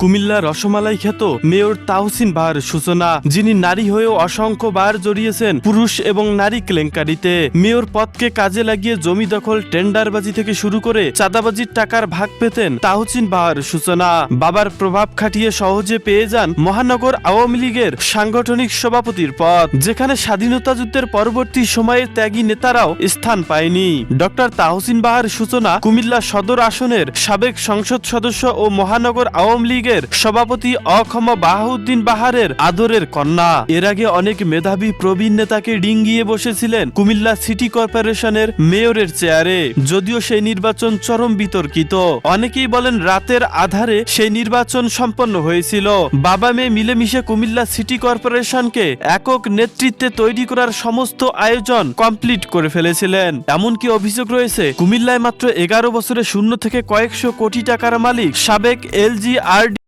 কুমিল্লা রসমালাই খ্যাত মেয়র তাহসিন বাহার সূচনা, যিনি নারী হয়েও অসংখ্য বার জড়িয়েছেন পুরুষ এবং নারী কেলেঙ্কারিতে। মেয়র পদকে কাজে লাগিয়ে জমি দখল, টেন্ডারবাজি থেকে শুরু করে চাঁদাবাজির টাকার ভাগ পেতেন তাহসিন বাহার সূচনা। বাবার প্রভাব খাটিয়ে সহজে পেয়ে যান মহানগর আওয়ামী লীগের সাংগঠনিক সভাপতির পদ, যেখানে স্বাধীনতা যুদ্ধের পরবর্তী সময়ে ত্যাগী নেতারাও স্থান পায়নি। ডক্টর তাহসিন বাহার সূচনা কুমিল্লা সদর আসনের সাবেক সংসদ সদস্য ও মহানগর আওয়ামী লীগের সভাপতি অখম বাহাউদ্দিন বাহারের আদরের কন্যা। এর আগে অনেক মেধাবী প্রবীণ নেতাকে ডিঙ্গিয়ে বসেছিলেন কুমিল্লা সিটি কর্পোরেশনের মেয়রের চেয়ারে, যদিও সেই নির্বাচন চরম বিতর্কিত। অনেকেই বলেন রাতের আধারে সেই নির্বাচন সম্পন্ন হয়েছিল। বাবা মেয়ে মিলেমিশে কুমিল্লা সিটি কর্পোরেশনকে একক নেতৃত্বে তৈরি করার সমস্ত আয়োজন কমপ্লিট করে ফেলেছিলেন। এমনকি অভিযোগ রয়েছে কুমিল্লায় মাত্র 11 বছরে শূন্য থেকে কয়েকশো কোটি টাকার মালিক সাবেক LGRD